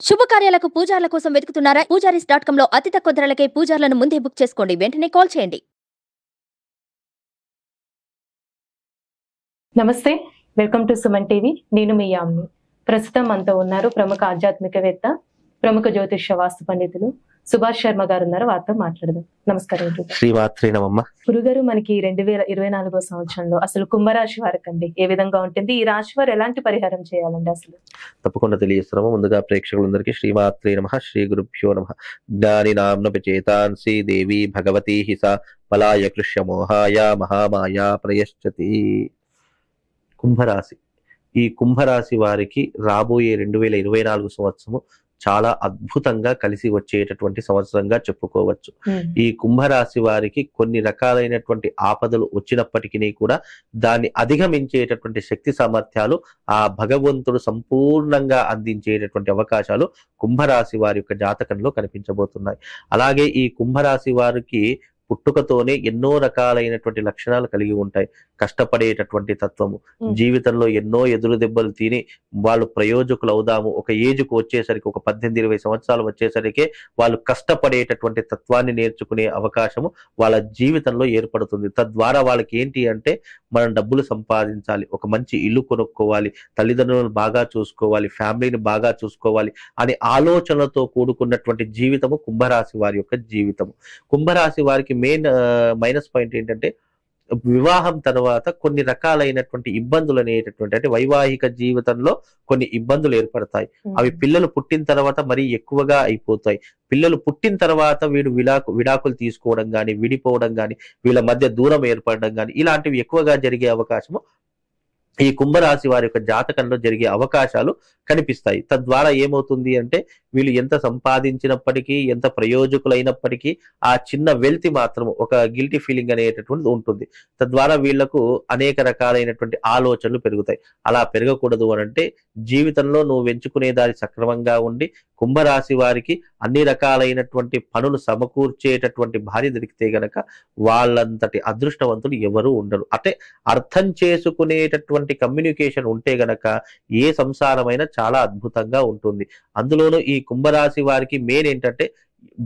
శుభకార్యాలకు పూజార్ల కోసం వెతుకుతున్నారా? పూజారీస్.com లో అతి తక్కువ ధరలకే పూజార్లను ముందే బుక్ చేసుకోండి. వెంటనే కాల్ చేయండి. నమస్తే, వెల్కమ్ టు సుమన్ టీవీ. నేను మీ యామ్ని. ప్రస్తుతం మనతో ఉన్నారు ప్రముఖ ఆధ్యాత్మికవేత్త, ప్రముఖ జ్యోతిష్య వాస్తు పండితులు సుభాష్ శర్మ గారు ఉన్నారు. వారితో మాట్లాడదాం. నమస్కారం. శ్రీమాత్రే నమః. గురుగారు, మనకి 2024 సంవత్సరంలో అసలు కుంభరాశి వారికి అండి ఏ విధంగా ఉంటుంది? ఈ రాశి వారు ఎలాంటి పరిహారం చేయాలండి? అసలు తప్పకుండా తెలియజేస్తున్నాము. ముందుగా ప్రేక్షకులందరికీ శ్రీమాత్రే నమః, శ్రీ గురుభ్యో నమః. జ్ఞాని నామ్నపచేతాంసి దేవి భగవతి హిస బలాయ కృష్య మోహాయ మహామాయ ప్రయశ్చతి. కుంభరాశి. ఈ కుంభరాశి వారికి రాబోయే 2024 సంవత్సరము చాలా అద్భుతంగా కలిసి వచ్చేటటువంటి సంవత్సరంగా చెప్పుకోవచ్చు. ఈ కుంభరాశి వారికి కొన్ని రకాలైనటువంటి ఆపదలు వచ్చినప్పటికీ కూడా దాన్ని అధిగమించేటటువంటి శక్తి సామర్థ్యాలు ఆ భగవంతుడు సంపూర్ణంగా అందించేటటువంటి అవకాశాలు కుంభరాశి వారి యొక్క జాతకంలో కనిపించబోతున్నాయి. అలాగే ఈ కుంభరాశి వారికి పుట్టుకతోనే ఎన్నో రకాలైనటువంటి లక్షణాలు కలిగి ఉంటాయి. కష్టపడేటటువంటి తత్వము, జీవితంలో ఎన్నో ఎదురు దెబ్బలు తిని వాళ్ళు ప్రయోజకులు అవుదాము, ఒక ఏజ్కు వచ్చేసరికి ఒక 18-20 సంవత్సరాలు వచ్చేసరికి వాళ్ళు కష్టపడేటటువంటి తత్వాన్ని నేర్చుకునే అవకాశము వాళ్ళ జీవితంలో ఏర్పడుతుంది. తద్వారా వాళ్ళకి ఏంటి అంటే, మనం డబ్బులు సంపాదించాలి, ఒక మంచి ఇల్లు కొనుక్కోవాలి, తల్లిదండ్రులను బాగా చూసుకోవాలి, ఫ్యామిలీని బాగా చూసుకోవాలి అనే ఆలోచనలతో కూడుకున్నటువంటి జీవితము కుంభరాశి వారి యొక్క జీవితము. కుంభరాశి వారికి మెయిన్ మైనస్ పాయింట్ ఏంటంటే, వివాహం తర్వాత కొన్ని రకాలైనటువంటి ఇబ్బందులు అనేటటువంటి, అంటే వైవాహిక జీవితంలో కొన్ని ఇబ్బందులు ఏర్పడతాయి. అవి పిల్లలు పుట్టిన తర్వాత మరీ ఎక్కువగా అయిపోతాయి. పిల్లలు పుట్టిన తర్వాత వీడు విడాకులు తీసుకోవడం కానీ, విడిపోవడం కానీ, వీళ్ళ మధ్య దూరం ఏర్పడడం కానీ ఇలాంటివి ఎక్కువగా జరిగే అవకాశము ఈ కుంభరాశి వారి యొక్క జాతకంలో జరిగే అవకాశాలు కనిపిస్తాయి. తద్వారా ఏమవుతుంది అంటే, వీళ్ళు ఎంత సంపాదించినప్పటికీ, ఎంత ప్రయోజకులైనప్పటికీ ఆ చిన్న వెల్త్ మాత్రం ఒక గిల్టీ ఫీలింగ్ అనేటటువంటిది ఉంటుంది. తద్వారా వీళ్లకు అనేక రకాలైనటువంటి ఆలోచనలు పెరుగుతాయి. అలా పెరగకూడదు అనంటే, జీవితంలో నువ్వు ఎంచుకునే దారి సక్రమంగా ఉండి కుంభరాశి వారికి అన్ని రకాలైనటువంటి పనులు సమకూర్చేటటువంటి భార్య దొరికితే గనక వాళ్ళంతటి అదృష్టవంతులు ఎవరు ఉండరు. అంటే అర్థం చేసుకునేటటువంటి కమ్యూనికేషన్ ఉంటే గనక ఏ సంసారమైనా చాలా అద్భుతంగా ఉంటుంది. అందులోనూ ఈ కుంభరాశి వారికి మెయిన్ ఏంటంటే,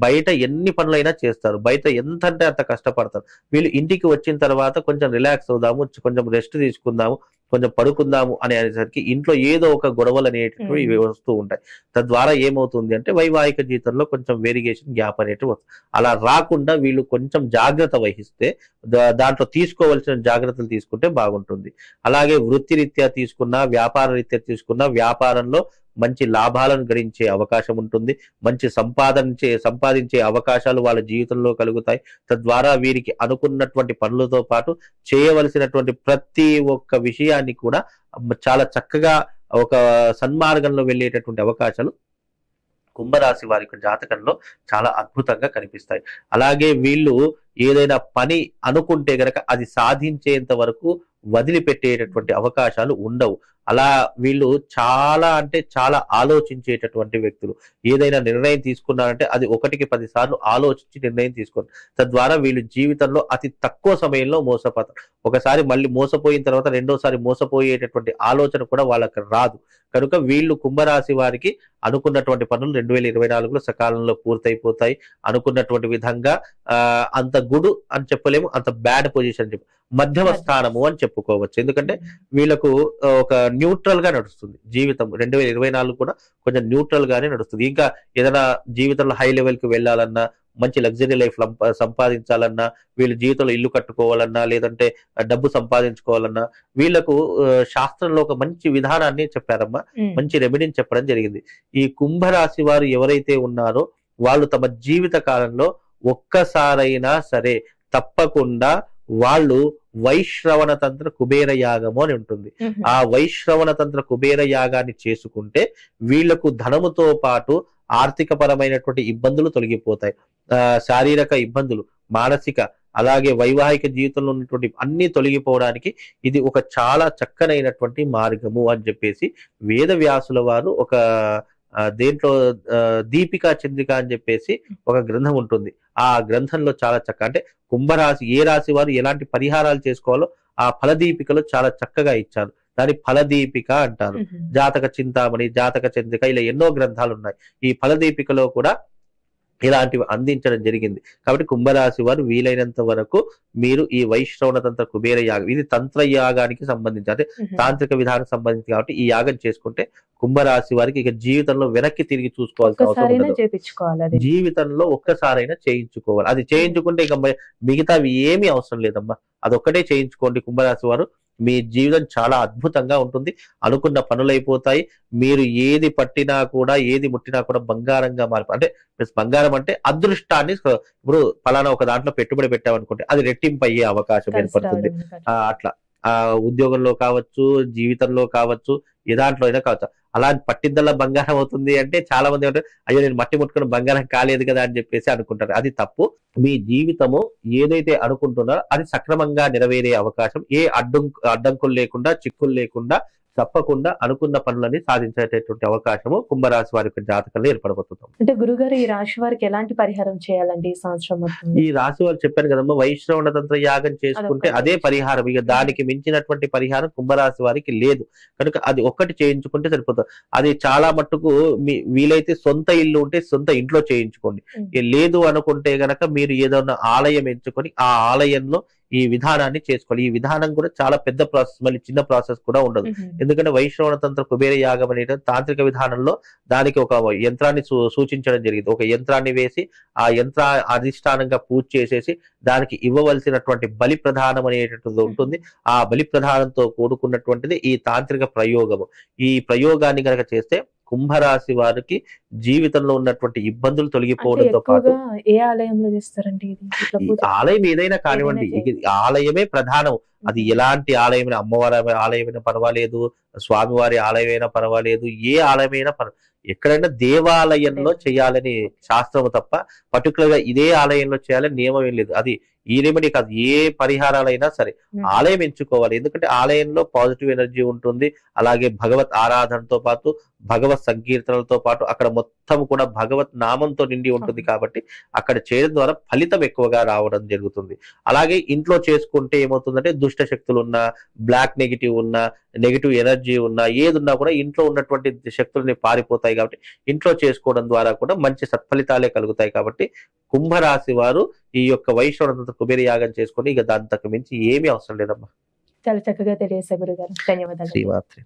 బయట ఎన్ని పనులైనా చేస్తారు, బయట ఎంత అంటే అంత కష్టపడతారు. వీళ్ళు ఇంటికి వచ్చిన తర్వాత కొంచెం రిలాక్స్ అవుదాము, కొంచెం రెస్ట్ తీసుకుందాము, కొంచెం పడుకుందాము అనేసరికి ఇంట్లో ఏదో ఒక గొడవలు అనేటటువంటి వస్తూ ఉంటాయి. తద్వారా ఏమవుతుంది అంటే, వైవాహిక జీవితంలో కొంచెం వేరియేషన్ గ్యాప్ అనేటివి వస్తుంది. అలా రాకుండా వీళ్ళు కొంచెం జాగ్రత్త వహిస్తే, దాంట్లో తీసుకోవాల్సిన జాగ్రత్తలు తీసుకుంటే బాగుంటుంది. అలాగే వృత్తిరీత్యా తీసుకున్నా, వ్యాపార రీత్యా తీసుకున్నా, వ్యాపారంలో మంచి లాభాలను గడించే అవకాశం ఉంటుంది. మంచి సంపాదించే అవకాశాలు వాళ్ళ జీవితంలో కలుగుతాయి. తద్వారా వీరికి అనుకున్నటువంటి పనులతో పాటు చేయవలసినటువంటి ప్రతి ఒక్క విషయాన్ని కూడా చాలా చక్కగా ఒక సన్మార్గంలో వెళ్ళేటటువంటి అవకాశాలు కుంభరాశి వారి జాతకంలో చాలా అద్భుతంగా కనిపిస్తాయి. అలాగే వీళ్ళు ఏదైనా పని అనుకుంటే గనక అది సాధించేంత వరకు వదిలిపెట్టేటటువంటి అవకాశాలు ఉండవు. అలా వీళ్ళు చాలా అంటే చాలా ఆలోచించేటటువంటి వ్యక్తులు. ఏదైనా నిర్ణయం తీసుకున్నారంటే అది 1-10 సార్లు ఆలోచించి నిర్ణయం తీసుకోండి. తద్వారా వీళ్ళు జీవితంలో అతి తక్కువ సమయంలో మోసపోతారు. ఒకసారి మళ్ళీ మోసపోయిన తర్వాత రెండోసారి మోసపోయేటటువంటి ఆలోచన కూడా వాళ్ళకి రాదు. కనుక వీళ్ళు కుంభరాశి వారికి అనుకున్నటువంటి పనులు 2024లో సకాలంలో పూర్తయిపోతాయి. అనుకున్నటువంటి విధంగా అంత గుడ్ అని చెప్పలేము, అంత బ్యాడ్ పొజిషన్ చెప్పు, మధ్యమ స్థానము అని చెప్పుకోవచ్చు. ఎందుకంటే వీళ్ళకు ఒక న్యూట్రల్ గా నడుస్తుంది జీవితం. 2024 కూడా కొంచెం న్యూట్రల్ గానే నడుస్తుంది. ఇంకా ఏదైనా జీవితంలో హై లెవెల్ కి వెళ్ళాలన్నా, మంచి లగ్జరీ లైఫ్ సంపాదించాలన్నా, వీళ్ళు జీవితంలో ఇల్లు కట్టుకోవాలన్నా, లేదంటే డబ్బు సంపాదించుకోవాలన్నా వీళ్లకు శాస్త్రంలో ఒక మంచి విధానాన్ని చెప్పారమ్మా, మంచి రెమెడీని చెప్పడం జరిగింది. ఈ కుంభరాశి వారు ఎవరైతే ఉన్నారో వాళ్ళు తమ జీవిత కాలంలో ఒక్కసారైనా సరే తప్పకుండా వాళ్ళు వైశ్రవణ తంత్ర కుబేర యాగము అని ఉంటుంది. ఆ వైశ్రవణ తంత్ర కుబేర యాగాన్ని చేసుకుంటే వీళ్లకు ధనముతో పాటు ఆర్థిక పరమైనటువంటి ఇబ్బందులు తొలగిపోతాయి. శారీరక ఇబ్బందులు, మానసిక, అలాగే వైవాహిక జీవితంలో ఉన్నటువంటి అన్ని తొలగిపోవడానికి ఇది ఒక చాలా చక్కనైనటువంటి మార్గము అని చెప్పేసి వేదవ్యాసుల వారు ఒక దేంట్లో దీపికా చంద్రిక అని చెప్పేసి ఒక గ్రంథం ఉంటుంది. ఆ గ్రంథంలో చాలా అంటే కుంభరాశి ఏ రాశి వారు ఎలాంటి పరిహారాలు చేసుకోవాలో ఆ ఫలదీపికలో చాలా చక్కగా ఇచ్చారు. దాని ఫలదీపిక అంటారు. జాతక చింతామణి, జాతక చంద్రిక, ఇలా ఎన్నో గ్రంథాలు ఉన్నాయి. ఈ ఫలదీపికలో కూడా ఇలాంటివి అందించడం జరిగింది. కాబట్టి కుంభరాశి వారు వీలైనంత వరకు మీరు ఈ వైశ్రవణ తంత్ర కుబేర యాగం, ఇది తంత్ర యాగానికి సంబంధించి, అంటే తాంత్రిక విధానం సంబంధించి కాబట్టి ఈ యాగం చేసుకుంటే కుంభరాశి వారికి ఇక జీవితంలో వెనక్కి తిరిగి చూసుకోవాల్సిన అవసరం ఉండదు. జీవితంలో ఒక్కసారైనా చేయించుకోవాలి. అది చేయించుకుంటే ఇక మిగతావి ఏమీ అవసరం లేదమ్మా. అదొక్కటే చేయించుకోండి కుంభరాశి వారు. మీ జీవితం చాలా అద్భుతంగా ఉంటుంది. అనుకున్న పనులు అయిపోతాయి. మీరు ఏది పట్టినా కూడా, ఏది ముట్టినా కూడా బంగారంగా అంటే బంగారం అంటే అదృష్టాన్ని, ఇప్పుడు ఫలానా ఒక దాంట్లో పెట్టుబడి పెట్టామనుకుంటే అది రెట్టింపు అయ్యే అవకాశం ఏర్పడుతుంది. అట్లా ఉద్యోగంలో కావచ్చు, జీవితంలో కావచ్చు, ఏ దాంట్లో అయినా కావచ్చు. అలా పట్టిద్దల్లా బంగారం అవుతుంది అంటే చాలా మంది అంటే అయ్యో నేను మట్టి ముట్టుకుని బంగారం కాలేదు కదా అని చెప్పేసి అనుకుంటారు. అది తప్పు. మీ జీవితము ఏదైతే అనుకుంటున్నారో అది సక్రమంగా నెరవేరే అవకాశం, ఏ అడ్డంకులు లేకుండా, చిక్కులు లేకుండా తప్పకుండా అనుకున్న పనులని సాధించేటటువంటి అవకాశము కుంభరాశి వారి యొక్క జాతకంలో ఏర్పడబోతుంది. అంటే గురుగారు, ఈ రాశి వారికి ఎలాంటి పరిహారం చేయాలండి ఈ సంవత్సరం మొత్తం? ఈ రాశి వారు చెప్పాను కదమ్మా, వైశ్రవణ తంత్ర యాగం చేసుకుంటే అదే పరిహారం. ఇక దానికి మించినటువంటి పరిహారం కుంభరాశి వారికి లేదు. కనుక అది ఒక్కటి చేయించుకుంటే సరిపోతుంది. అది చాలా మట్టుకు వీలైతే సొంత ఇల్లు ఉంటే సొంత ఇంట్లో చేయించుకోండి. లేదు అనుకుంటే గనక మీరు ఏదైనా ఆలయం ఎంచుకొని ఆ ఆలయంలో ఈ విధానాన్ని చేసుకోవాలి. ఈ విధానం కూడా చాలా పెద్ద ప్రాసెస్, మళ్ళీ చిన్న ప్రాసెస్ కూడా ఉండదు. ఎందుకంటే వైశ్రవణ తంత్ర కుబేర యాగం అనేది తాంత్రిక విధానంలో దానికి ఒక యంత్రాన్ని సూచించడం జరిగింది. ఒక యంత్రాన్ని వేసి ఆ యంత్ర అధిష్టానంగా పూజ చేసేసి దానికి ఇవ్వవలసినటువంటి బలి ప్రధానం అనేటటువంటిది ఉంటుంది. ఆ బలి ప్రధానంతో కూడుకున్నటువంటిది ఈ తాంత్రిక ప్రయోగము. ఈ ప్రయోగాన్ని కనుక చేస్తే కుంభరాశి వారికి జీవితంలో ఉన్నటువంటి ఇబ్బందులు తొలగిపోవడంతో పాటు, ఏ ఆలయంలో చేస్తారండి ఆలయం ఏదైనా కానివ్వండి, ఆలయమే ప్రధానం. అది ఎలాంటి ఆలయమైనా, అమ్మవారి ఆలయమైనా పర్వాలేదు, స్వామివారి ఆలయమైనా పర్వాలేదు, ఏ ఆలయమైనా ఎక్కడైనా దేవాలయంలో చేయాలని శాస్త్రము తప్ప పర్టికులర్ గా ఇదే ఆలయంలో చేయాలని నియమం ఏం లేదు. అది ఈ రెమెడీ కాదు, ఏ పరిహారాలైనా సరే ఆలయం ఎంచుకోవాలి. ఎందుకంటే ఆలయంలో పాజిటివ్ ఎనర్జీ ఉంటుంది. అలాగే భగవత్ ఆరాధనతో పాటు, భగవత్ సంకీర్తనలతో పాటు అక్కడ మొత్తం కూడా భగవత్ నామంతో నిండి ఉంటుంది. కాబట్టి అక్కడ చేయడం ద్వారా ఫలితం ఎక్కువగా రావడం జరుగుతుంది. అలాగే ఇంట్లో చేసుకుంటే ఏమవుతుందంటే దుష్ట శక్తులు ఉన్నా, బ్లాక్ నెగిటివ్ ఉన్నా, నెగిటివ్ ఎనర్జీ ఉన్నా, ఏది ఉన్నా కూడా ఇంట్లో ఉన్నటువంటి శక్తులని పారిపోతాయి. కాబట్టి ఇంట్లో చేసుకోవడం ద్వారా కూడా మంచి సత్ఫలితాలే కలుగుతాయి. కాబట్టి కుంభరాశి వారు ఈ యొక్క వైశ్రవణ కుబేర యాగం చేసుకొని ఇక దాంతకు మించి ఏమీ అవసరం లేదమ్మా. చాలా చక్కగా తెలియజేశారు గురుగారు. ధన్యవాదాలు. శ్రీమాత్రే.